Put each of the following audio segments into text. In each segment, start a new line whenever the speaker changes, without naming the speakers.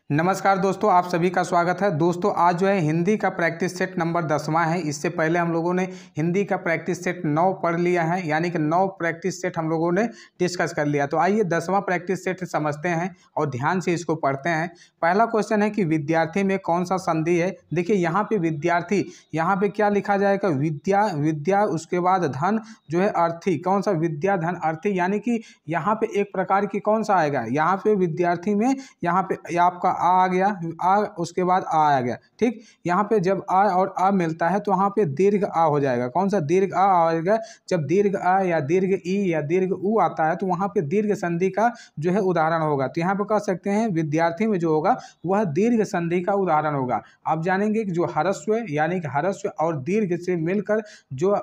नमस्कार दोस्तों, आप सभी का स्वागत है। दोस्तों आज जो है हिंदी का प्रैक्टिस सेट नंबर 10वां है। इससे पहले हम लोगों ने हिंदी का प्रैक्टिस सेट 9 पढ़ लिया है, यानी कि 9 प्रैक्टिस सेट हम लोगों ने डिस्कस कर लिया। तो आइए 10वां प्रैक्टिस सेट समझते हैं और ध्यान से इसको पढ़ते हैं। पहला क्वेश्चन है कि विद्यार्थी में कौन सा संधि है। देखिए यहाँ पे विद्यार्थी, यहाँ पे क्या लिखा जाएगा, विद्या, विद्या उसके बाद धन जो है अर्थी। कौन सा, विद्या धन अर्थी, यानी कि यहाँ पे एक प्रकार की कौन सा आएगा, यहाँ पे विद्यार्थी में यहाँ पे आपका आ गया, आ उसके बाद आ गया। ठीक, यहाँ पे जब आ और आ मिलता है तो वहाँ पे दीर्घ आ हो जाएगा। कौन सा, दीर्घ आ आएगा। जब दीर्घ आ या दीर्घ ई या दीर्घ उ आता है तो वहाँ पे दीर्घ संधि का जो है उदाहरण होगा। तो यहाँ पे कह सकते हैं विद्यार्थी में जो होगा वह दीर्घ संधि का उदाहरण होगा। आप जानेंगे कि जो ह्रस्व यानी कि ह्रस्व और दीर्घ से मिलकर जो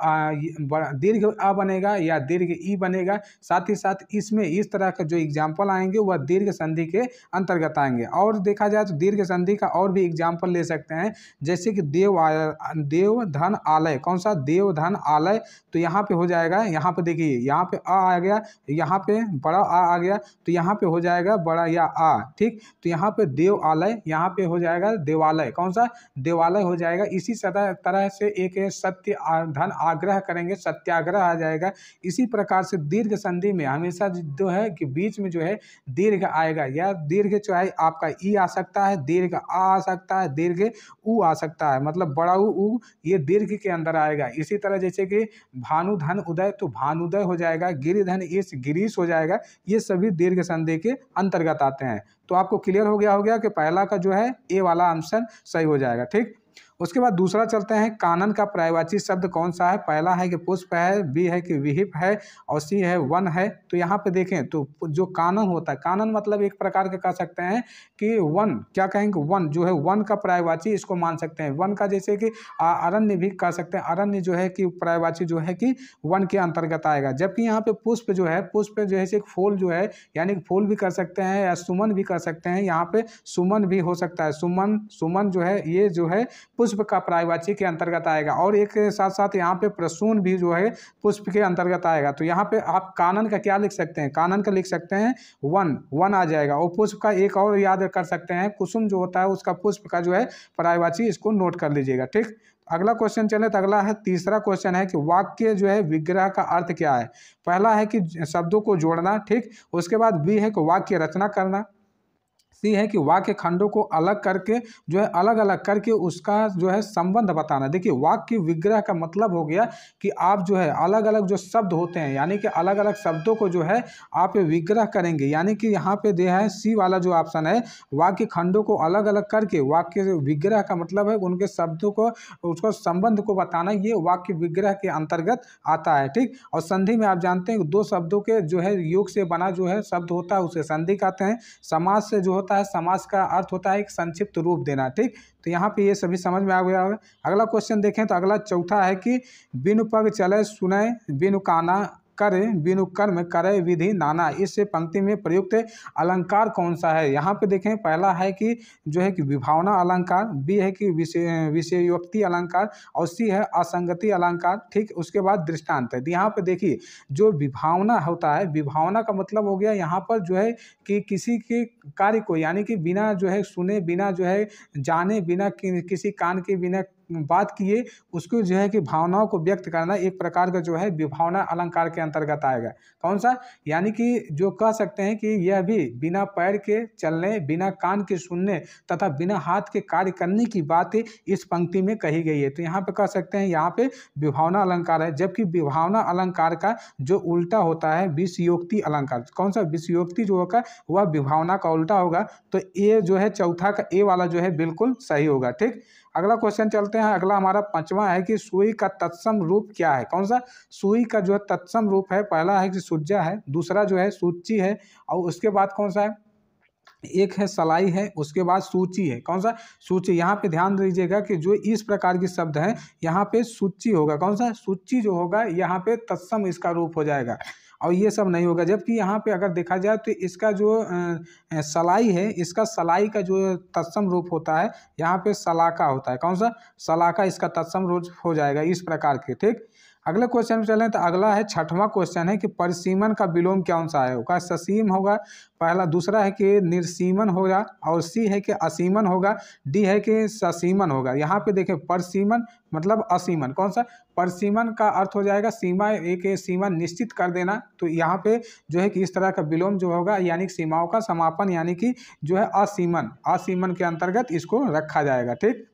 दीर्घ आ बनेगा या दीर्घ ई बनेगा, साथ ही साथ इसमें इस तरह का जो एग्जाम्पल आएंगे वह दीर्घ संधि के अंतर्गत आएंगे। और देखा जाए तो दीर्घ संधि का और भी एग्जाम्पल ले सकते हैं, जैसे कि देव धन आलय। कौन सा, देव धन आलय। तो यहाँ पे हो जाएगा, यहाँ पे देखिए यहाँ पे आ गया, यहाँ पे बड़ा आ गया, तो यहाँ पे हो जाएगा बड़ा या आ। ठीक, तो यहाँ पे देव आलय, यहाँ पे हो जाएगा देवालय। कौन सा, देवालय हो जाएगा। इसी तरह से एक सत्य धन आग्रह करेंगे, सत्याग्रह आ जाएगा। इसी प्रकार से दीर्घ संधि में हमेशा जो है कि बीच में जो है दीर्घ आएगा, या दीर्घ चाहे आपका ई आ सकता है, दीर्घ आ सकता है, दीर्घ उ आ सकता है, मतलब बड़ा उ ये दीर्घ के अंदर आएगा। इसी तरह जैसे कि भानुधन उदय, तो भानुदय हो जाएगा, गिरिधन ईश, गिरीश हो जाएगा। ये सभी दीर्घ संधि के अंतर्गत आते हैं। तो आपको क्लियर हो गया कि पहला का जो है ए वाला आंसर सही हो जाएगा। ठीक, उसके बाद दूसरा चलते हैं, कानन का पर्यायवाची शब्द कौन सा है। पहला है कि पुष्प है, बी है कि विहिप है, और सी है वन है। तो यहाँ पे देखें तो जो कानन होता है, कानन मतलब एक प्रकार के कह सकते हैं कि वन, क्या कहेंगे, वन जो है वन का पर्यायवाची इसको मान सकते हैं। वन का जैसे कि अरण्य भी कह सकते हैं, अरण्य जो है कि पर्यायवाची जो है कि वन के अंतर्गत आएगा। जबकि यहाँ पे पुष्प जो है, पुष्प जो है फूल जो है, यानी कि फूल भी कर सकते हैं या सुमन भी कर सकते हैं। यहाँ पे सुमन भी हो सकता है, सुमन, सुमन जो है ये जो है पुष्प का पर्यायवाची के अंतर्गत आएगा। और एक साथ साथ यहाँ पे प्रसून भी जो है पुष्प के अंतर्गत आएगा। तो यहाँ पे आप कानन का क्या लिख सकते हैं, कानन का लिख सकते हैं वन, वन आ जाएगा। और पुष्प का एक और याद कर सकते हैं, कुसुम जो होता है उसका पुष्प का जो है पर्यायवाची, इसको नोट कर लीजिएगा। ठीक, अगला क्वेश्चन चले तो अगला है, तीसरा क्वेश्चन है कि वाक्य जो है विग्रह का अर्थ क्या है। पहला है कि शब्दों को जोड़ना। ठीक, उसके बाद बी है कि वाक्य रचना करना, सी है कि वाक्य खंडों को अलग करके जो है अलग अलग करके उसका जो है संबंध बताना। देखिए वाक्य विग्रह का मतलब हो गया कि आप जो है अलग अलग जो शब्द होते हैं, यानी कि अलग अलग शब्दों को जो है आप विग्रह करेंगे। यानी कि यहाँ पे दिया है सी वाला जो ऑप्शन है, वाक्य खंडों को अलग अलग करके वाक्य विग्रह का मतलब है उनके शब्दों को, उसको संबंध को बताना, ये वाक्य विग्रह के अंतर्गत आता है। ठीक, और संधि में आप जानते हैं दो शब्दों के जो है योग से बना जो है शब्द होता है उसे संधि कहते हैं। समाज से जो होता है, समास का अर्थ होता है एक संक्षिप्त रूप देना। ठीक, तो यहाँ पे ये सभी समझ में आ गया होगा। अगला क्वेश्चन देखें तो अगला चौथा है कि बिनु पग चले सुने, बिनु काना करे, बिनु कर्म करे विधि नाना। इस पंक्ति में प्रयुक्त अलंकार कौन सा है। यहाँ पे देखें, पहला है कि जो है कि विभावना अलंकार, बी है कि विषयोक्ति अलंकार, और सी है असंगति अलंकार। ठीक, उसके बाद दृष्टांत है। यहाँ पे देखिए जो विभावना होता है, विभावना का मतलब हो गया यहाँ पर जो है कि किसी के कार्य को, यानी कि बिना जो है सुने, बिना जो है जाने, बिना किसी कान के बिना बात किए उसको जो है कि भावनाओं को व्यक्त करना, एक प्रकार का जो है विभावना अलंकार के अंतर्गत आएगा। कौन सा, यानी कि जो कह सकते हैं कि यह भी बिना पैर के चलने, बिना कान के सुनने तथा बिना हाथ के कार्य करने की बात इस पंक्ति में कही गई है। तो यहाँ पे कह सकते हैं यहाँ पे विभावना अलंकार है। जबकि विभावना अलंकार का जो उल्टा होता है विषयोक्ति अलंकार। कौन सा, विषयोक्ति जो होगा वह विभावना का उल्टा होगा। तो ये जो है चौथा का ए वाला जो है बिल्कुल सही होगा। ठीक, अगला क्वेश्चन चलते हैं। अगला हमारा पांचवा है कि सुई का तत्सम रूप क्या है। कौन सा, सुई का जो है तत्सम रूप है, पहला है कि सुज्जा है, दूसरा जो है सूची है, और उसके बाद कौन सा है, एक है सलाई है, उसके बाद सूची है। कौन सा, सूची। यहाँ पे ध्यान दीजिएगा कि जो इस प्रकार के शब्द हैं यहाँ पे सूची होगा। कौन सा, सूची जो होगा यहाँ पे तत्सम इसका रूप हो जाएगा, और ये सब नहीं होगा। जबकि यहाँ पे अगर देखा जाए तो इसका जो सलाई है, इसका सलाई का जो तत्सम रूप होता है यहाँ पे सलाका होता है। कौन सा, सलाका इसका तत्सम रूप हो जाएगा इस प्रकार के। ठीक, अगले क्वेश्चन में चलें तो अगला है 6वां क्वेश्चन है कि परिसीमन का विलोम कौन सा है। होगा ससीम होगा पहला, दूसरा है कि निर्सीमन होगा, और सी है कि असीमन होगा, डी है कि ससीमन होगा। यहाँ पे देखें परिसीमन मतलब असीमन, कौन सा? परिसीमन का अर्थ हो जाएगा सीमा, एक सीमा निश्चित कर देना। तो यहाँ पे जो है कि इस तरह का विलोम जो होगा यानी कि सीमाओं का समापन यानी कि जो है असीमन, असीमन के अंतर्गत इसको रखा जाएगा। ठीक।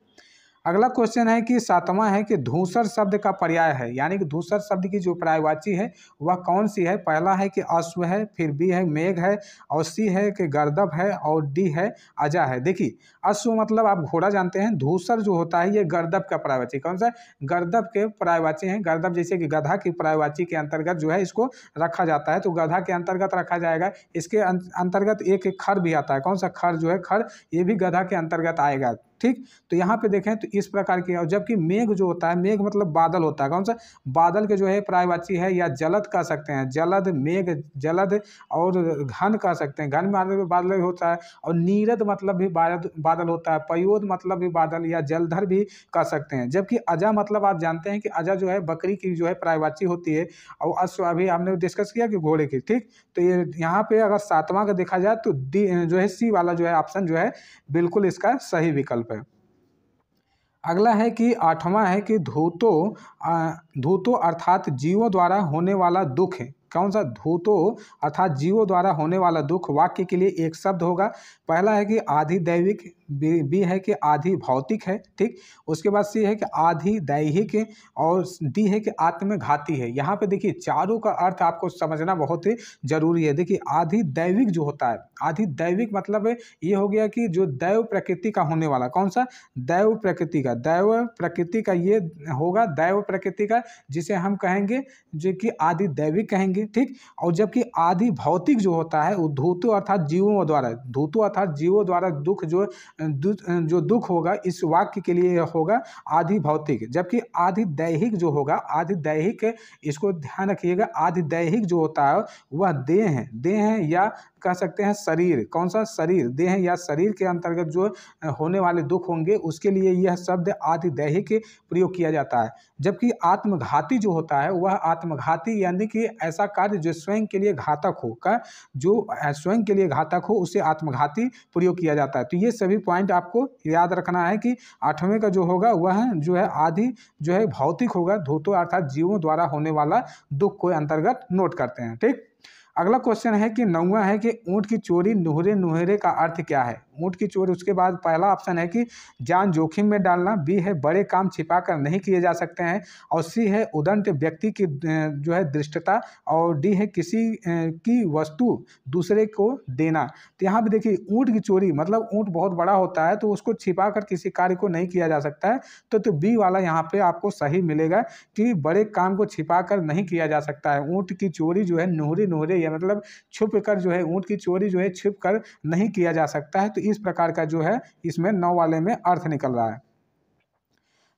अगला क्वेश्चन है कि 7वां है कि धूसर शब्द का पर्याय है, यानी कि धूसर शब्द की जो पर्यायवाची है वह कौन सी है। पहला है कि अश्व है, फिर बी है मेघ है, और सी है कि गर्दभ है, और डी है अजा है। देखिए अश्व मतलब आप घोड़ा जानते हैं, धूसर जो होता है ये गर्दभ का पर्यायवाची, कौन सा? गर्दभ के पर्यायवाची हैं। गर्दभ जैसे कि गधा की पर्यायवाची के अंतर्गत जो है इसको रखा जाता है, तो गधा के अंतर्गत रखा जाएगा। इसके अंतर्गत एक खर भी आता है, कौन सा? खर जो है, खर ये भी गधा के अंतर्गत आएगा। ठीक। तो यहाँ पे देखें तो इस प्रकार की, और जबकि मेघ जो होता है, मेघ मतलब बादल होता है, कौन सा? बादल के जो है पर्यायवाची है, या जलद कह सकते हैं, जलद, मेघ, जलद, और घन कह सकते हैं, घन मतलब बादल होता है, और नीरद मतलब भी बादल होता है, पयोद मतलब भी बादल या जलधर भी कह सकते हैं। जबकि अजा मतलब आप जानते हैं कि अजा जो है बकरी की जो है पर्यायवाची होती है, और अश्व अभी हमने डिस्कस किया कि घोड़े की। ठीक। तो ये यहाँ पे अगर 7वां का देखा जाए तो डी जो है सी वाला जो है ऑप्शन जो है बिल्कुल इसका सही विकल्प है। अगला है कि 8वां है कि धूतो अर्थात जीवों द्वारा होने वाला दुख है, कौन सा? धूतो अर्थात जीवों द्वारा होने वाला दुख वाक्य के लिए एक शब्द होगा। पहला है कि आधि दैविक, बी है कि आधि भौतिक है। ठीक। उसके बाद सी है कि आधि दैहिक, और डी है कि आत्मघाती है। यहाँ पे देखिए चारों का अर्थ आपको समझना बहुत ही जरूरी है। देखिए आधि दैविक जो होता है, आधि दैविक मतलब ये हो गया कि जो दैव प्रकृति का होने वाला, कौन सा? दैव प्रकृति का, दैव प्रकृति का ये होगा, दैव प्रकृति का, जिसे हम कहेंगे जो कि आदि दैविक कहेंगे। ठीक। और जबकि आदि भौतिक जो होता है वो धूतो अर्थात जीवों द्वारा, धूतो अर्थात जीवों द्वारा दुख जो दुख होगा इस वाक्य के लिए होगा आदि भौतिक। जबकि आदि दैहिक जो होगा, आदि दैहिक, इसको ध्यान रखिएगा, आदि दैहिक जो होता है वह देह है, देह है, या कह सकते हैं शरीर, कौन सा? शरीर, देह या शरीर के अंतर्गत जो होने वाले दुख होंगे उसके लिए यह शब्द आदि दैहिक प्रयोग किया जाता है। जबकि आत्मघाती जो होता है वह आत्मघाती यानी कि ऐसा कार्य जो स्वयं के लिए घातक हो, का जो स्वयं के लिए घातक हो उसे आत्मघाती प्रयोग किया जाता है। तो ये सभी पॉइंट आपको याद रखना है कि 8वें का जो होगा वह जो है आदि जो है भौतिक होगा, धूतो अर्थात जीवों द्वारा होने वाला दुख को अंतर्गत नोट करते हैं। ठीक। अगला क्वेश्चन है कि 9वां है कि ऊँट की चोरी नुहरे नुहरे का अर्थ क्या है। ऊँट की चोरी, उसके बाद पहला ऑप्शन है कि जान जोखिम में डालना, बी है बड़े काम छिपाकर नहीं किए जा सकते हैं, और सी है उदंड व्यक्ति की जो है दृष्टता, और डी है किसी की वस्तु दूसरे को देना। तो यहाँ पे देखिए ऊँट की चोरी मतलब ऊँट बहुत बड़ा होता है तो उसको छिपाकर किसी कार्य को नहीं किया जा सकता है, तो बी वाला यहाँ पे आपको सही मिलेगा कि बड़े काम को छिपाकर नहीं किया जा सकता है। ऊँट की चोरी जो है नुहरे नुहरे या मतलब छुप कर जो है, ऊँट की चोरी जो है छुप कर नहीं किया जा सकता है। तो इस प्रकार का जो है इसमें 9 वाले में अर्थ निकल रहा है।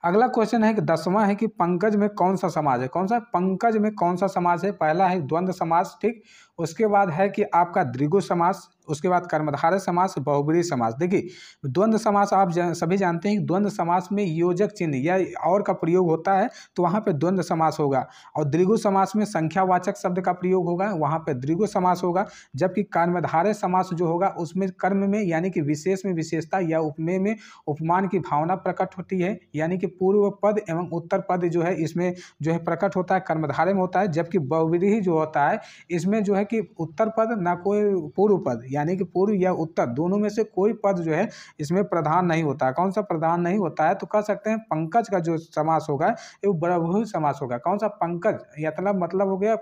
अगला क्वेश्चन है कि 10वां है कि पंकज में कौन सा समास है, कौन सा? पंकज में कौन सा समास है। पहला है द्वंद्व समास। ठीक। उसके बाद है कि आपका द्विगु समास, उसके बाद कर्मधारय समास, बहुब्रीहि समास। देखिए द्वंद्व समास आप सभी जानते हैं कि द्वंद्व समास में योजक चिन्ह या और का प्रयोग होता है तो वहाँ पे द्वंद्व समास होगा, और द्विगु समास में संख्यावाचक शब्द का प्रयोग होगा, वहाँ पे द्विगु समास होगा। जबकि कर्मधारय समास जो होगा उसमें कर्म में यानी कि विशेष में विशेषता या उपमेय में उपमान की भावना प्रकट होती है, यानी कि पूर्व पद एवं उत्तर पद जो है इसमें जो है प्रकट होता है, कर्मधारय में होता है। जबकि बहुब्रीहि जो होता है इसमें जो है कि उत्तर पद ना कोई पूर्व पद, यानी कि पूर्व या उत्तर दोनों में से कोई पद जो है इसमें प्रधान नहीं होता है। कौन सा प्रधान नहीं होता है? तो कह सकते हैं पंकज का जो समास होगा ये बहुब्रीहि समास होगा। कौन सा? पंकज, या मतलब हो गया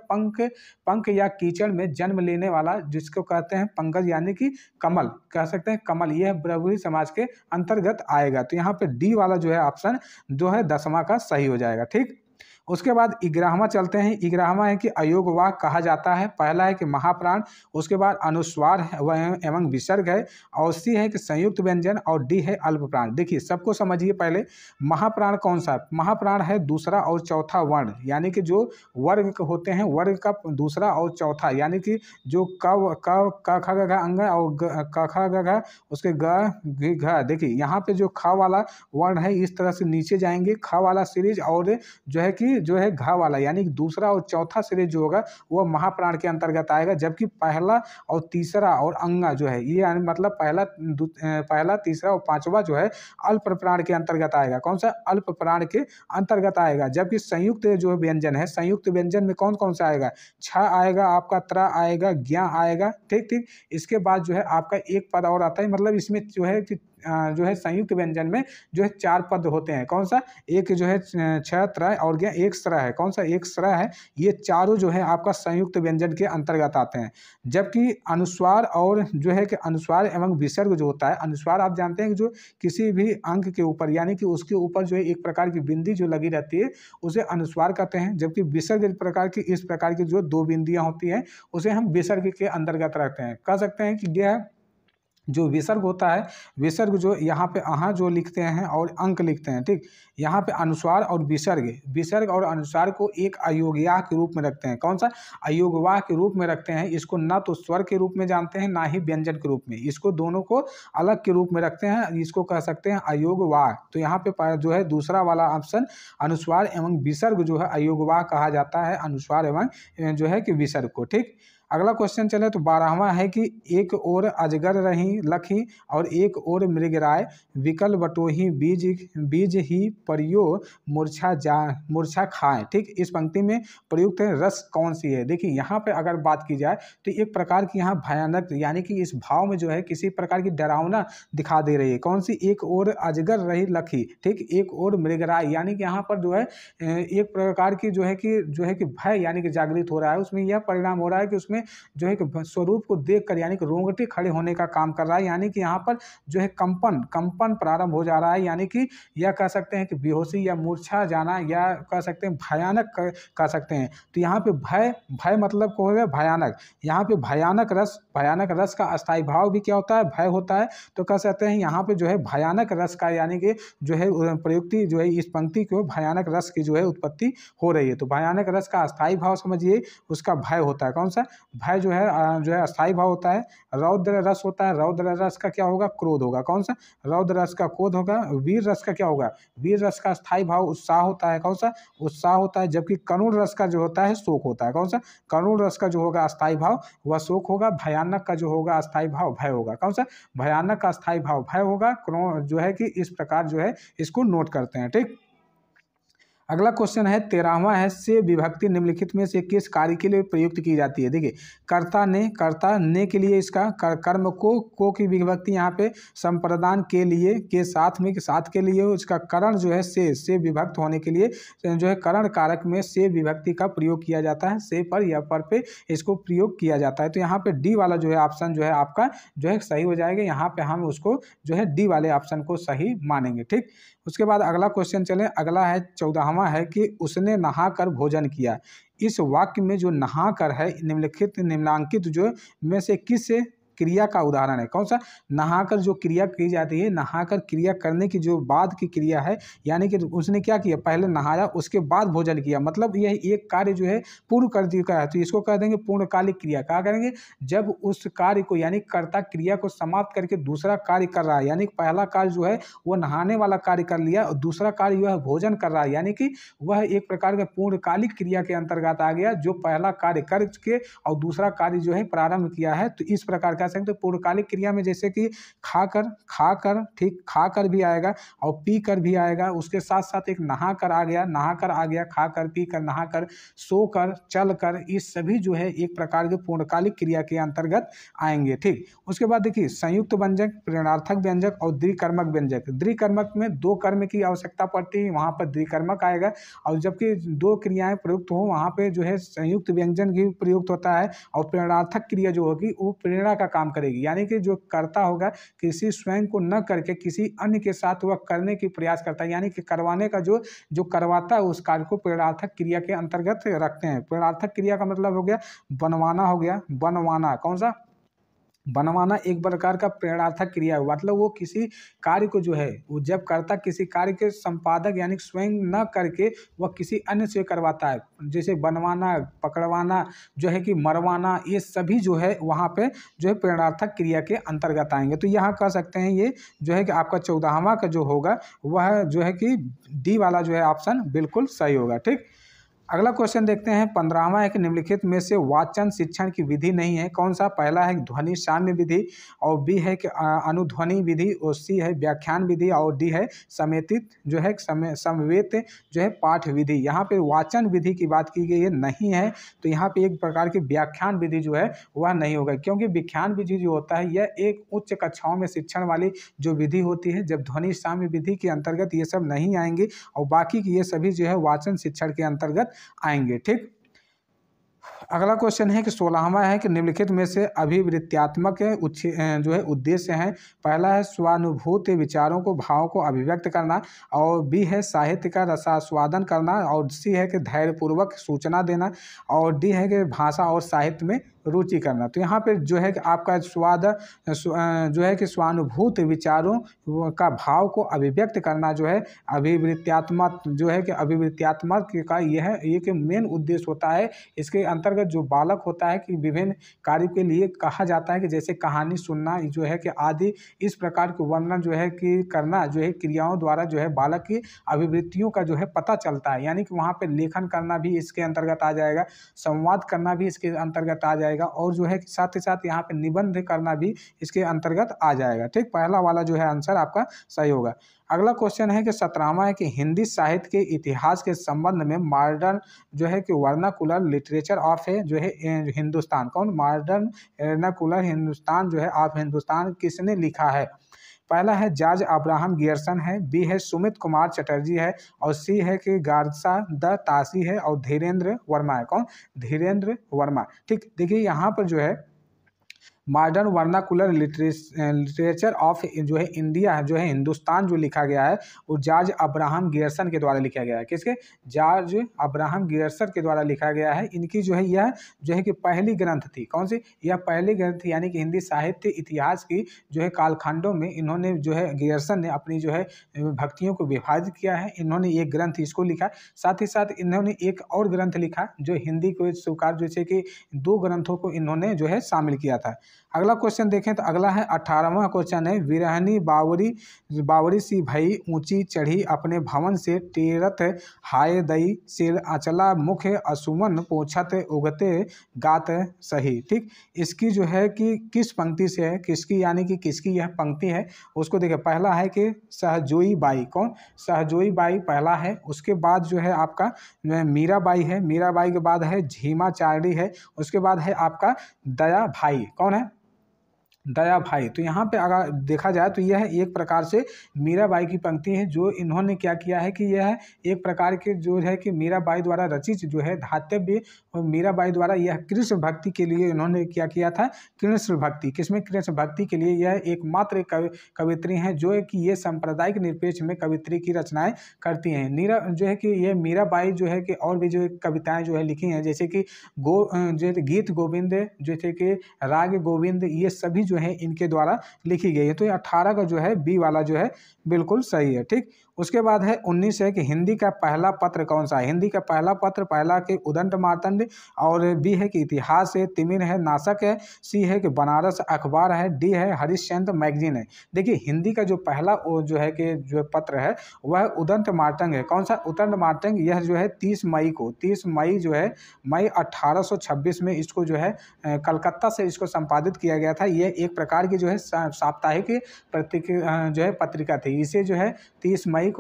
पंख या कीचड़ में जन्म लेने वाला, जिसको कहते हैं पंकज यानी कि कमल, कह सकते हैं कमल, यह बहुब्रीहि समास के अंतर्गत आएगा। तो यहाँ पे डी वाला जो है ऑप्शन जो है 10वां का सही हो जाएगा। ठीक। उसके बाद 11वां चलते हैं। 11वां है कि अयोगवाक कहा जाता है। पहला है कि महाप्राण, उसके बाद अनुस्वार एवं विसर्ग है, और सी है कि संयुक्त व्यंजन, और डी है अल्पप्राण। देखिए सबको समझिए पहले, महाप्राण कौन सा? महाप्राण है दूसरा और चौथा वर्ण, यानी कि जो वर्ग होते हैं वर्ग का दूसरा और चौथा, यानी कि जो क ख ग घ अंग और क ख ग घ उसके ग घ। देखिए यहाँ पे जो ख वाला वर्ण है इस तरह से नीचे जाएंगे, ख वाला सीरीज, और जो है कि जबकि जो है घ वाला यानी कि दूसरा और चौथा सिरे जो होगा वो महाप्राण के अंतर्गत आएगा, जबकि पहला और तीसरा और अंगा जो है ये यानी मतलब पहला तीसरा और पांचवा जो है अल्प प्राण के अंतर्गत आएगा। कौन सा? अल्प प्राण के अंतर्गत आएगा। जबकि संयुक्त जो व्यंजन है, संयुक्त व्यंजन में कौन कौन सा आएगा? छ आएगा, आपका त्र आएगा, ज्ञ आएगा। ठीक ठीक। इसके बाद जो है आपका एक पद और आता है, मतलब इसमें जो है कि जो है संयुक्त व्यंजन में जो है 4 पद होते हैं। कौन सा? एक जो है छ, त्र और ज्ञ, एक स्र है। कौन सा? एक स्र है। ये चारों जो है आपका संयुक्त व्यंजन के अंतर्गत आते हैं। जबकि अनुस्वार और जो है कि अनुस्वार एवं विसर्ग जो होता है, अनुस्वार आप जानते हैं कि जो किसी भी अंक के ऊपर यानी कि उसके ऊपर जो है एक प्रकार की बिंदी जो लगी रहती है उसे अनुस्वार कहते हैं। जबकि विसर्ग इस प्रकार की जो 2 बिंदियां होती हैं उसे हम विसर्ग के अंतर्गत रखते हैं। कह सकते हैं कि यह जो विसर्ग होता है, विसर्ग जो यहाँ पे अहाँ जो लिखते हैं और अंक लिखते हैं, ठीक, यहाँ पे अनुस्वार और विसर्ग और अनुस्वार को एक अयोगवाह के रूप में रखते हैं। कौन सा? अयोगवाह के रूप में रखते हैं। इसको ना तो स्वर के रूप में जानते हैं ना ही व्यंजन के रूप में, इसको दोनों को अलग के रूप में रखते हैं। इसको कह सकते हैं अयोगवाह। तो यहाँ पे जो है दूसरा वाला ऑप्शन अनुस्वार एवं विसर्ग जो है अयोगवाह कहा जाता है, अनुस्वार एवं जो है कि विसर्ग को। ठीक। अगला क्वेश्चन चले तो 12वां है कि एक ओर अजगर रही लखी और एक ओर मृगराय, विकल बटोही बीज ही परियो मूर्छा खाए। ठीक। इस पंक्ति में प्रयुक्त है रस कौन सी है? देखिए यहाँ पे अगर बात की जाए तो एक प्रकार की यहाँ भयानक यानी कि इस भाव में जो है किसी प्रकार की डरावना दिखा दे रही है। कौन सी? एक ओर अजगर रही लखी, ठीक, एक ओर मृगराय, यानी कि यहाँ पर जो है एक प्रकार की जो है कि भय यानी कि जागृत हो रहा है। उसमें यह परिणाम हो रहा है कि उसमें जो है कि स्वरूप को देखकर यानी कि रोंगटे खड़े होने का काम कर रहा है, यानी कि यहाँ पर जो है कंपन प्रारंभ हो जा रहा है, यानी कि यह कह सकते हैं कि बेहोशी या मूर्छा जाना, या कह सकते हैं भयानक कह सकते हैं। तो यहाँ पे भय मतलब को हो गया भयानक। यहाँ पे भयानक रस का अस्थायी भाव भी क्या होता है? भय होता है। तो कह सकते हैं यहाँ पे जो है भयानक रस का यानी कि जो है प्रयुक्ति जो है इस पंक्ति को भयानक रस की जो है उत्पत्ति हो रही है। तो भयानक रस का अस्थायी भाव समझिए उसका भय होता है। कौन सा? भय जो है अस्थायी भाव होता है। रौद्र रस होता है, रौद्र रस का क्या होगा? क्रोध होगा। कौन सा? रौद्र रस का क्रोध होगा। वीर रस का क्या होगा? वीर रस का अस्थायी भाव उत्साह होता है। कौन सा? उत्साह होता है। जबकि करुण रस का जो होता है शोक होता है। कौन सा? करुण रस का जो होगा अस्थायी भाव वह शोक होगा। भयानक का जो होगा अस्थायी भाव भय होगा। कौन सा? भयानक का अस्थायी भाव भय होगा। जो है कि इस प्रकार जो है इसको नोट करते हैं। ठीक। अगला क्वेश्चन है 13वां है, से विभक्ति निम्नलिखित में से किस कार्य के लिए प्रयुक्त की जाती है? देखिए कर्ता ने के लिए इसका कर्म को की विभक्ति यहाँ पे संप्रदान के लिए के साथ के लिए उसका करण जो है से विभक्त होने के लिए जो है करण कारक में से विभक्ति का प्रयोग किया जाता है। से पर या पर पे इसको प्रयोग किया जाता है। तो यहाँ पे डी वाला जो है ऑप्शन जो है आपका जो है सही हो जाएगा। यहाँ पे हम उसको जो है डी वाले ऑप्शन को सही मानेंगे। ठीक। उसके बाद अगला क्वेश्चन चले। अगला है 14वां है कि उसने नहाकर भोजन किया। इस वाक्य में जो नहाकर है निम्नांकित जो में से किस क्रिया का उदाहरण है? कौन सा? नहाकर जो क्रिया की जाती है, नहाकर क्रिया करने की जो बाद की क्रिया है, यानी कि उसने क्या किया? पहले नहाया उसके बाद भोजन किया, मतलब यह एक कार्य जो है पूर्ण कर चुका है। तो इसको कह देंगे पूर्णकालिक क्रिया। क्या करेंगे? जब उस कार्य को यानी कर्ता क्रिया को समाप्त करके दूसरा कार्य कर रहा है, यानी पहला कार्य जो है वो नहाने वाला कार्य कर लिया और दूसरा कार्य जो है भोजन कर रहा है, यानी कि वह एक प्रकार के पूर्णकालिक क्रिया के अंतर्गत आ गया, जो पहला कार्य करके और दूसरा कार्य जो है प्रारंभ किया है। तो इस प्रकार कह सकते हैं पूर्णकालिक क्रिया में जैसे कि खाकर, ठीक, खाकर भी आएगा और पी कर भी आएगा। उसके साथ साथ एक नहाकर आ गया, खाकर, पीकर, नहाकर, सोकर, चलकर, ये सभी जो है एक प्रकार के पूर्णकालिक क्रिया के अंतर्गत आएंगे। ठीक। उसके बाद देखिए संयुक्त व्यंजक, प्रेरणार्थक व्यंजक और द्विकर्मक व्यंजक। द्विकर्मक में 2 कर्म की आवश्यकता पड़ती है, वहां पर द्विकर्मक आएगा। और जबकि 2 क्रियाएं प्रयुक्त हो वहां पे जो है संयुक्त व्यंजन भी प्रयुक्त होता है। और प्रेरणार्थक क्रिया जो होगी वो प्रेरणा का काम करेगी, यानी कि जो करता होगा किसी स्वयं को न करके किसी अन्य के साथ वह करने की प्रयास करता है, यानी कि करवाने का जो करवाता है उस कार्य को प्रेरणार्थक क्रिया के अंतर्गत रखते हैं। प्रेरणार्थक क्रिया का मतलब हो गया बनवाना, हो गया बनवाना। कौन सा? बनवाना एक प्रकार का प्रेरणार्थक क्रिया है, मतलब वो किसी कार्य को जो है वो जब करता किसी कार्य के संपादक यानी स्वयं न करके वह किसी अन्य से करवाता है, जैसे बनवाना, पकड़वाना, जो है कि मरवाना, ये सभी जो है वहाँ पे जो है प्रेरणार्थक क्रिया के अंतर्गत आएंगे। तो यहाँ कह सकते हैं ये जो है कि आपका 14वां का जो होगा वह जो है कि डी वाला जो है ऑप्शन बिल्कुल सही होगा। ठीक। अगला क्वेश्चन देखते हैं 15वां है कि निम्नलिखित में से वाचन शिक्षण की विधि नहीं है कौन सा। पहला है ध्वनि साम्य विधि, और बी है कि अनुध्वनि विधि, और सी है व्याख्यान विधि, और डी है समेतित जो है समवेत जो है पाठ विधि। यहाँ पे वाचन विधि की बात की गई है, नहीं है, तो यहाँ पे एक प्रकार की व्याख्यान विधि जो है वह नहीं होगा, क्योंकि व्याख्यान विधि जो होता है यह एक उच्च कक्षाओं में शिक्षण वाली जो विधि होती है, जब ध्वनि साम्य विधि के अंतर्गत ये सब नहीं आएंगे, और बाकी की ये सभी जो है वाचन शिक्षण के अंतर्गत आएंगे। ठीक, अगला क्वेश्चन है कि 16वां है कि निम्नलिखित में से अभिवृत्त्यात्मक जो है उद्देश्य हैं। पहला है स्वानुभूति विचारों को भावों को अभिव्यक्त करना, और बी है साहित्य का रसास्वादन करना, और सी है कि धैर्यपूर्वक सूचना देना, और डी है कि भाषा और साहित्य में रुचि करना। तो यहाँ पे जो है कि आपका जो है कि स्वानुभूत विचारों का भाव को अभिव्यक्त करना जो है अभिवृत्त्यात्मक जो है कि अभिवृत्त्यात्मक का यह एक मेन उद्देश्य होता है। इसके अंतर्गत जो बालक होता है कि विभिन्न कार्य के लिए कहा जाता है कि जैसे कहानी सुनना जो है कि आदि इस प्रकार के वर्णन जो है कि करना जो है क्रियाओं द्वारा जो है बालक की अभिवृत्तियों का जो है पता चलता है, यानी कि वहाँ पे लेखन करना भी इसके अंतर्गत आ जाएगा, संवाद करना भी इसके अंतर्गत आ जाएगा, और जो है साथ ही साथ यहाँ पे निबंध करना भी इसके अंतर्गत आ जाएगा। ठीक, पहला वाला जो है आंसर आपका सही होगा। अगला क्वेश्चन है कि 17वां है कि हिंदी साहित्य के इतिहास के संबंध में मॉडर्न जो है कि वर्नाकुलर लिटरेचर ऑफ है जो है हिंदुस्तान, कौन, मॉडर्न वर्नाकुलर हिंदुस्तान जो है ऑफ हिंदुस्तान किसने लिखा है। पहला है जॉर्ज अब्राहम गियर्सन है, बी है सुमित कुमार चटर्जी है, और सी है कि गार्सा द तासी है, और धीरेन्द्र वर्मा है, कौन, धीरेन्द्र वर्मा। ठीक, देखिए यहाँ पर जो है मॉडर्न वर्नाकुलर लिटरेचर ऑफ जो है इंडिया जो है हिंदुस्तान जो लिखा गया है वो जॉर्ज अब्राहम गियर्सन के द्वारा लिखा गया है। किसके, जॉर्ज अब्राहम गियर्सन के द्वारा लिखा गया है। इनकी जो है यह जो है कि पहली ग्रंथ थी, कौन सी, यह पहली ग्रंथ थी, यानी कि हिंदी साहित्य इतिहास की जो है कालखंडों में इन्होंने जो है गियर्सन ने अपनी जो है भक्तियों को विभाजित किया है। इन्होंने एक ग्रंथ इसको लिखा, साथ ही साथ इन्होंने एक और ग्रंथ लिखा जो हिंदी को स्वीकार जैसे कि 2 ग्रंथों को इन्होंने जो है शामिल किया था। अगला क्वेश्चन देखें तो अगला है 18वां क्वेश्चन है विरहनी बावरी सी भई ऊंची चढ़ी अपने भवन से टेरत हाय दई सिर अचला मुख असुमन पोछत उगते गात सही। ठीक, इसकी जो है कि किस पंक्ति से है, किसकी, यानी कि किसकी यह पंक्ति है उसको देखिए। पहला है कि सहजोई बाई, कौन, सहजोई बाई पहला है, उसके बाद जो है आपका मीराबाई है, मीराबाई के बाद है झीमा चारडी है, उसके बाद है आपका दया भाई, कौन है, दया भाई। तो यहाँ पे अगर देखा जाए तो यह एक प्रकार से मीराबाई की पंक्ति है जो इन्होंने क्या किया है कि यह एक प्रकार के जो है कि मीराबाई द्वारा रचित जो है धातव्य, और मीराबाई द्वारा यह कृष्ण भक्ति के लिए इन्होंने क्या किया था, कृष्ण भक्ति, किसमें, कृष्ण भक्ति के लिए यह एकमात्र कवित्री हैं जो है कि ये सांप्रदायिक निरपेक्ष में कवित्री की रचनाएं करती हैं। नीरा जो है कि ये मीराबाई जो है कि और भी जो कविताएं जो है लिखी हैं, जैसे कि जो गीत गोविंद, जैसे कि राग गोविंद, ये सभी जो है इनके द्वारा लिखी गई है। तो ये 18 का जो है बी वाला जो है बिल्कुल सही है। ठीक, उसके बाद है 19 है कि हिंदी का पहला पत्र कौन सा है। हिंदी का पहला पत्र, पहला के उदंत मार्तंड, और बी है कि इतिहास है, तिमिर है, नाशक है, सी है कि बनारस अखबार है, डी है हरिश्चंद्र मैगजीन है। देखिए हिंदी का जो पहला जो है कि जो पत्र है वह उदंत मार्तंड है। कौन सा, उदंत मार्तंड, यह जो है 30 मई को, 30 मई जो है मई 1826 में इसको जो है कलकत्ता से इसको संपादित किया गया था। यह एक प्रकार की जो है साप्ताहिक जो है पत्रिका थी। इसे जो है 30 मई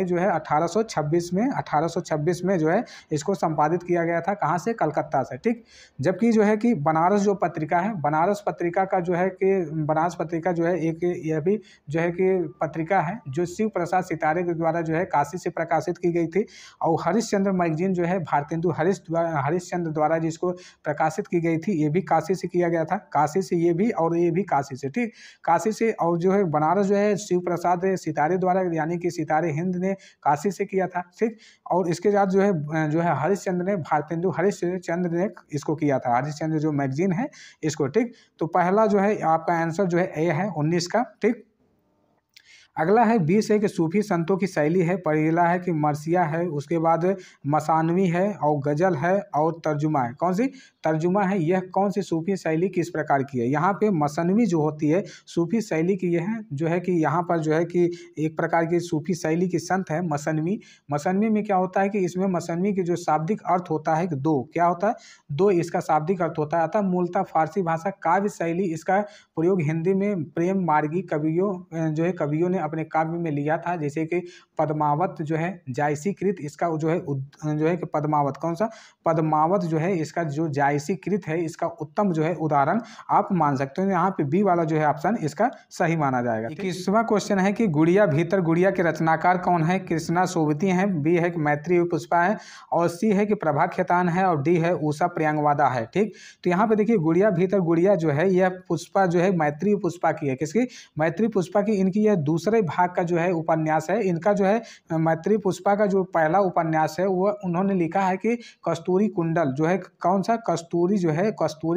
जो है 1826 में जो है इसको संपादित किया गया था। कहाँ से, कलकत्ता से। ठीक, जबकि जो है कि बनारस जो पत्रिका है, बनारस पत्रिका का जो है कि बनारस पत्रिका जो है एक यह भी जो है कि पत्रिका है जो शिव प्रसाद सितारे के द्वारा जो है काशी से प्रकाशित की गई थी। और हरिश्चंद्र मैगजीन जो है भारतेंदु हरिश्चंद्र द्वारा जिसको प्रकाशित की गई थी, ये भी काशी से किया गया था, काशी से ये भी, और ये भी काशी से। ठीक, काशी से, और जो है बनारस जो है शिव प्रसाद सितारे द्वारा, यानी कि सितारे हिंद ने काशी से किया था। ठीक, और इसके बाद जो है हरिश्चंद्र ने, भारतेंदु हरिश्चंद्र ने इसको किया था, हरिश्चंद्र जो मैगजीन है इसको। ठीक, तो पहला जो है आपका आंसर जो है ए है 19 का। ठीक, अगला है 20 है कि सूफी संतों की शैली है। पहला है कि मरसिया है, उसके बाद मसानवी है और गज़ल है और तर्जुमा है। कौन सी तर्जुमा है? यह कौन सी सूफी शैली किस प्रकार की है? यहाँ पे मसनवी जो होती है सूफी शैली की, यह जो है कि यहाँ पर जो है कि एक प्रकार की सूफी शैली की संत है मसनवी। मसनवी में क्या होता है कि इसमें मसनवी की जो शाब्दिक अर्थ होता है कि दो, क्या होता है? दो इसका शाब्दिक अर्थ होता है। अतः मूलतः फारसी भाषा काव्य शैली, इसका प्रयोग हिंदी में प्रेम मार्गी कवियों जो है कवियों ने अपने काव्य में लिया था। जैसे कि पद्मावत जो है जायसीकृत, इसका जो है जो है कि पद्मावत, कौन सा? पद्मावत जो है इसका जो जायसीकृत है, इसका उत्तम जो है उदाहरण आप मान सकते हो। यहाँ पे बी वाला जो है ऑप्शन इसका सही माना जाएगा। 21वां क्वेश्चन है कि गुड़िया भीतर गुड़िया के रचनाकार कौन है? कृष्णा सोबती हैं, बी है कि मैत्री पुष्पा है और सी है कि प्रभा खेतान है और डी है उषा प्रियंगवादा है। ठीक, तो यहाँ पे देखिए गुड़िया भीतर गुड़िया जो है यह पुष्पा जो है मैत्री पुष्पा की है। किसकी? मैत्री पुष्पा की। इनकी यह दूसरे भाग का जो है उपन्यास है। इनका जो है मैत्री पुष्पा का जो पहला उपन्यास है वह उन्होंने लिखा है कि कस्तूरी कुंडल जो है, कौन सा? कस्तूरी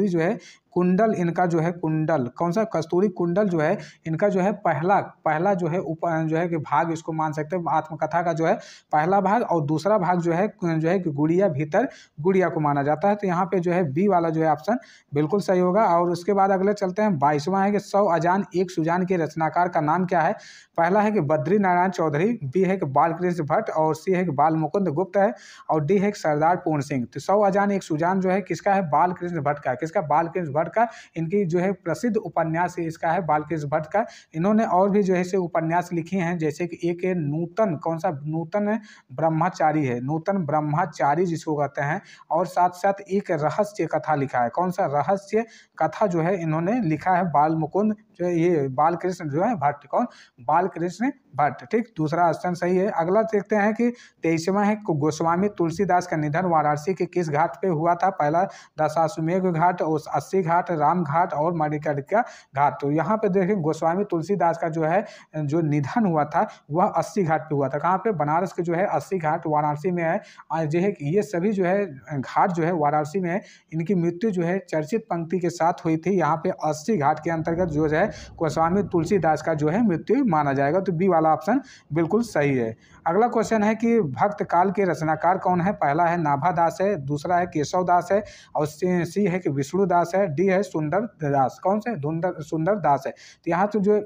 जो है कुंडल, इनका जो है कुंडल, कौन सा? कस्तूरी कुंडल जो है इनका जो है पहला जो है जो है कि भाग इसको मान सकते हैं, आत्मकथा का जो है पहला भाग, और दूसरा भाग जो है कि गुड़िया भीतर गुड़िया को माना जाता है। तो यहाँ पे जो है बी वाला जो है ऑप्शन बिल्कुल सही होगा। और उसके बाद अगले चलते हैं 22वां है कि 100 अजान एक सुजान के रचनाकार का नाम क्या है? पहला है कि बद्री नारायण चौधरी, बी है कि बालकृष्ण भट्ट और सी है कि बाल मुकुंद गुप्त है और डी है कि सरदार पूर्ण सिंह। तो 100 अजान एक सुजान जो है किसका है? बालकृष्ण भट्ट का। किसका? बालकृष्ण भट्ट का। इनकी जो है प्रसिद्ध उपन्यास इसका है बालकृष्ण भट्ट का। इन्होंने और भी जो है से उपन्यास लिखे हैं, जैसे कि एक नूतन, कौन सा? नूतन ब्रह्मचारी है, नूतन ब्रह्मचारी जिसको कहते हैं, और साथ साथ एक रहस्य कथा लिखा है। कौन सा? रहस्य कथा जो है इन्होंने लिखा है बाल मुकुंद जो है ये बालकृष्ण जो है भट्ट। कौन? बालकृष्ण भट्ट। ठीक, दूसरा ऑप्शन सही है। अगला देखते हैं कि 23वां है गोस्वामी तुलसीदास का निधन वाराणसी के किस घाट पे हुआ था? पहला दशाश्वमेध घाट और 80 घाट, राम घाट और मणिकर्णिका घाट। तो यहाँ पे देखें गोस्वामी तुलसीदास का जो है जो निधन हुआ था वह 80 घाट पे हुआ था। कहाँ पे? बनारस के जो है 80 घाट वाराणसी में है। और जो है ये सभी जो है घाट जो है वाराणसी में है। इनकी मृत्यु जो है चर्चित पंक्ति के साथ हुई थी। यहाँ पे 80 घाट के अंतर्गत जो है गोस्वामी तुलसीदास का जो है मृत्यु माना जाएगा। तो बी वाला ऑप्शन बिल्कुल सही है। अगला क्वेश्चन है कि भक्त काल के रचनाकार कौन है? पहला है नाभा दास है, दूसरा है केशव दास है और सी है कि विष्णु दास है, डी है सुंदर दास। कौन से? सुंदर दास है। तो यहाँ तो जो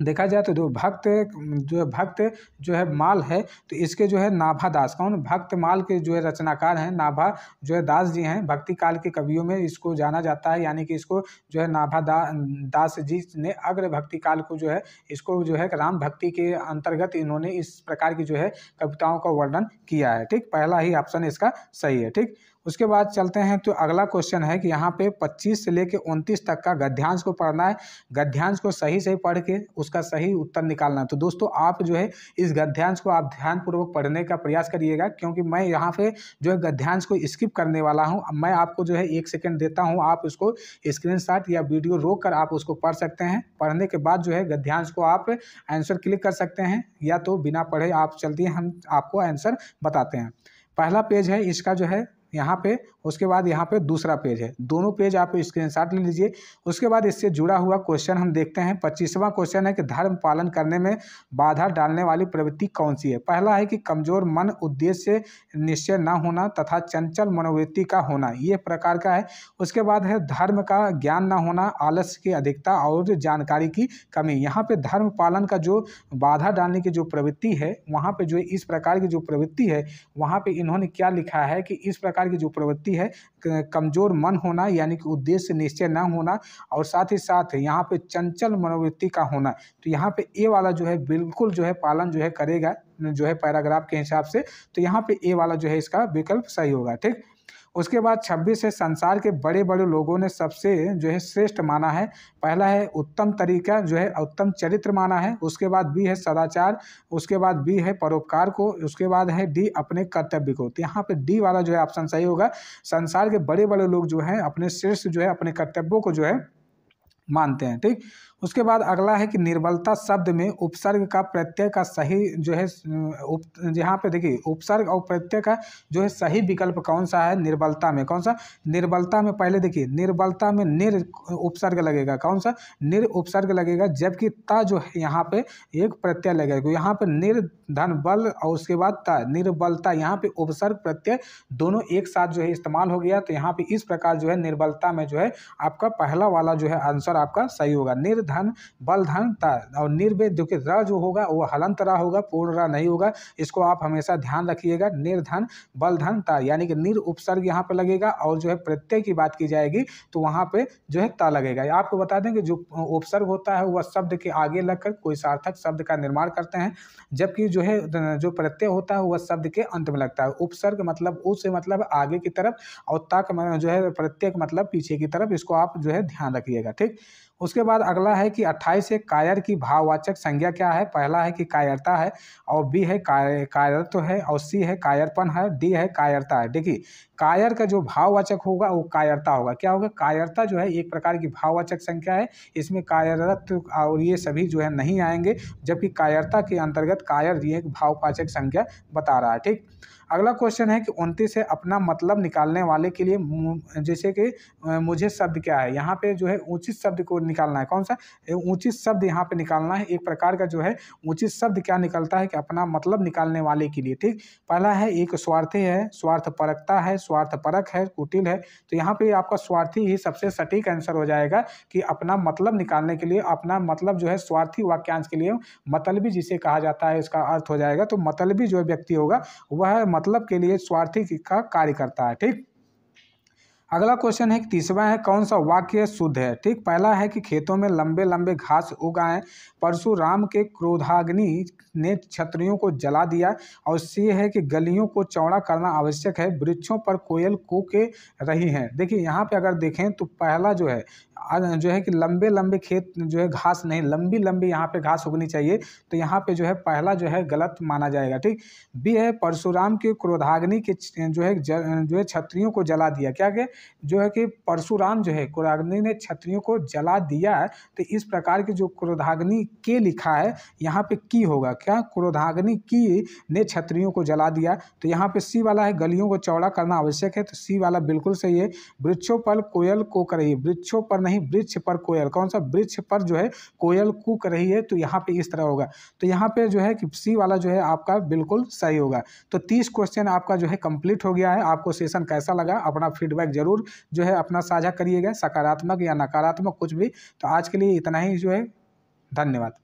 देखा जाए तो भक्त जो है माल है, तो इसके जो है नाभा दास। कौन? भक्त माल के जो है रचनाकार हैं नाभा जो है दास जी हैं। भक्ति काल के कवियों में इसको जाना जाता है, यानी कि इसको जो है नाभा दास जी ने अग्र भक्ति काल को जो है इसको जो है राम भक्ति के अंतर्गत इन्होंने इस प्रकार की जो है कविताओं का वर्णन किया है। ठीक, पहला ही ऑप्शन इसका सही है। ठीक, उसके बाद चलते हैं तो अगला क्वेश्चन है कि यहाँ पे 25 से लेकर 29 तक का गद्यांश को पढ़ना है। गद्यांश को सही से पढ़ के उसका सही उत्तर निकालना है। तो दोस्तों आप जो है इस गद्यांश को आप ध्यानपूर्वक पढ़ने का प्रयास करिएगा, क्योंकि मैं यहाँ पे जो है गद्यांश को स्किप करने वाला हूँ। मैं आपको जो है 1 सेकंड देता हूँ, आप उसको स्क्रीनशॉट या वीडियो रोक कर आप उसको पढ़ सकते हैं। पढ़ने के बाद जो है गद्यांश को आप आंसर क्लिक कर सकते हैं, या तो बिना पढ़े आप चलती हैं, हम आपको आंसर बताते हैं। पहला पेज है इसका जो है यहाँ पे, उसके बाद यहाँ पे दूसरा पेज है, दोनों पेज आप स्क्रीनशॉट ले लीजिए। उसके बाद इससे जुड़ा हुआ क्वेश्चन हम देखते हैं। 25वां क्वेश्चन है कि धर्म पालन करने में बाधा डालने वाली प्रवृत्ति कौन सी है? पहला है कि कमजोर मन, उद्देश्य निश्चय न होना तथा चंचल मनोवृत्ति का होना, ये प्रकार का है। उसके बाद है धर्म का ज्ञान न होना, आलस्य की अधिकता और जानकारी की कमी। यहाँ पे धर्म पालन का जो बाधा डालने की जो प्रवृत्ति है, वहाँ पे जो इस प्रकार की जो प्रवृत्ति है, वहाँ पे इन्होंने क्या लिखा है कि इस प्रकार की जो प्रवृत्ति है कमजोर मन होना, यानी कि उद्देश्य निश्चय न होना, और साथ ही साथ यहाँ पे चंचल मनोवृत्ति का होना। तो यहाँ पे ए वाला जो है बिल्कुल जो है पालन जो है करेगा जो है पैराग्राफ के हिसाब से। तो यहाँ पे ए वाला जो है इसका विकल्प सही होगा। ठीक, उसके बाद 26 है संसार के बड़े बड़े लोगों ने सबसे जो है श्रेष्ठ माना है। पहला है उत्तम तरीका जो है उत्तम चरित्र माना है। उसके बाद बी है सदाचार, उसके बाद बी है परोपकार को, उसके बाद है डी अपने कर्तव्य को। तो यहाँ पे डी वाला जो है ऑप्शन सही होगा। संसार के बड़े बड़े लोग जो हैं अपने श्रेष्ठ जो है अपने कर्तव्यों को जो है मानते हैं। ठीक, उसके बाद अगला है कि निर्बलता शब्द में उपसर्ग का प्रत्यय का सही जो है यहाँ पे देखिए उपसर्ग और प्रत्यय का जो है सही विकल्प कौन सा है निर्बलता में, कौन सा निर्बलता में, पहले देखिए निर्बलता में निर उपसर्ग लगेगा, कौन सा निर उपसर्ग लगेगा, जबकि ता जो है यहाँ पे एक प्रत्यय लगेगा, यहाँ पे निर्धन बल और उसके बाद ता निर्बलता, यहाँ पे उपसर्ग प्रत्यय दोनों एक साथ जो है इस्तेमाल हो गया। तो यहाँ पे इस प्रकार जो है निर्बलता में जो है आपका पहला वाला जो है आंसर आपका सही होगा, निर्धन बल धन ता। और निर्वे जो कि र जो होगा वो हलंत रा होगा, पूर्ण रा नहीं होगा, इसको आप हमेशा ध्यान रखिएगा। निर्धन बल धन ता यानी कि निर उपसर्ग यहाँ पे लगेगा और जो है प्रत्यय की बात की जाएगी तो वहाँ पे जो है ता लगेगा। आपको बता दें कि जो उपसर्ग होता है वह शब्द के आगे लगकर कोई सार्थक शब्द का निर्माण करते हैं, जबकि जो है जो प्रत्यय होता है वह शब्द के अंत में लगता है। उपसर्ग मतलब उस से मतलब आगे की तरफ और ता का जो है प्रत्यय मतलब पीछे की तरफ, इसको आप जो है ध्यान रखिएगा, ठीक। उसके बाद अगला है कि 28 से कायर की भाववाचक संज्ञा क्या है। पहला है कि कायरता है, और बी है कायरत्व है, और सी है कायरपन है, डी है कायरता है। देखिए कायर का जो भाववाचक होगा वो कायरता होगा। क्या होगा, कायरता जो है एक प्रकार की भाववाचक संख्या है, इसमें कायरत्व और ये सभी जो है नहीं आएंगे, जबकि कायरता के अंतर्गत कायर ये एक भाववाचक संख्या बता रहा है, ठीक। अगला क्वेश्चन है कि 29 से अपना मतलब निकालने वाले के लिए जैसे कि मुझे शब्द क्या है, यहाँ पे जो है उचित शब्द को निकालना है, कौन सा उचित शब्द यहाँ पे निकालना है। एक प्रकार का जो है उचित शब्द क्या निकलता है कि अपना मतलब निकालने वाले के लिए, ठीक। पहला है एक स्वार्थी है, स्वार्थपरकता है, स्वार्थपरक है, कुटिल है। तो यहाँ पे आपका स्वार्थी ही सबसे सटीक आंसर हो जाएगा कि अपना मतलब निकालने के लिए अपना मतलब जो है स्वार्थी वाक्यांश के लिए मतलबी जिसे कहा जाता है इसका अर्थ हो जाएगा। तो मतलबी जो व्यक्ति होगा वह मतलब के लिए स्वार्थी का कार्य करता है, ठीक। अगला क्वेश्चन है कि तीसरा है कौन सा वाक्य शुद्ध है, ठीक। पहला है कि खेतों में लंबे लंबे घास उगाएं, परशुराम के क्रोधाग्नि ने क्षत्रियों को जला दिया, और सी है कि गलियों को चौड़ा करना आवश्यक है, वृक्षों पर कोयल कूके रही हैं। देखिए यहाँ पे अगर देखें तो पहला जो है कि लंबे लंबे खेत जो है घास नहीं, लंबी लंबी यहाँ पे घास उगनी चाहिए, तो यहाँ पे जो है पहला जो है गलत माना जाएगा, ठीक। बी है परशुराम के क्रोधाग्नि के जो है क्षत्रियों को जला दिया। क्या क्या जो है कि परशुराम जो है क्रोधाग्नि ने क्षत्रियों को जला दिया है, तो इस प्रकार की जो क्रोधाग्नि के लिखा है यहाँ पे की होगा, क्या क्रोधाग्नि की ने क्षत्रियों को जला दिया। तो यहाँ पे सी वाला है गलियों को चौड़ा करना आवश्यक है, तो सी वाला बिल्कुल सही है। वृक्षों पर कोयल कूक रही है, वृक्षों पर नहीं वृक्ष पर कोयल, कौन सा वृक्ष पर जो है कोयल कूक रही है, तो यहाँ पे इस तरह होगा। तो यहाँ पे जो है कि सी वाला जो है आपका बिल्कुल सही होगा। तो 30 क्वेश्चन आपका जो है कंप्लीट हो गया है। आपको सेशन कैसा लगा अपना फीडबैक जरूर जो है अपना साझा करिएगा, सकारात्मक या नकारात्मक कुछ भी। तो आज के लिए इतना ही जो है, धन्यवाद।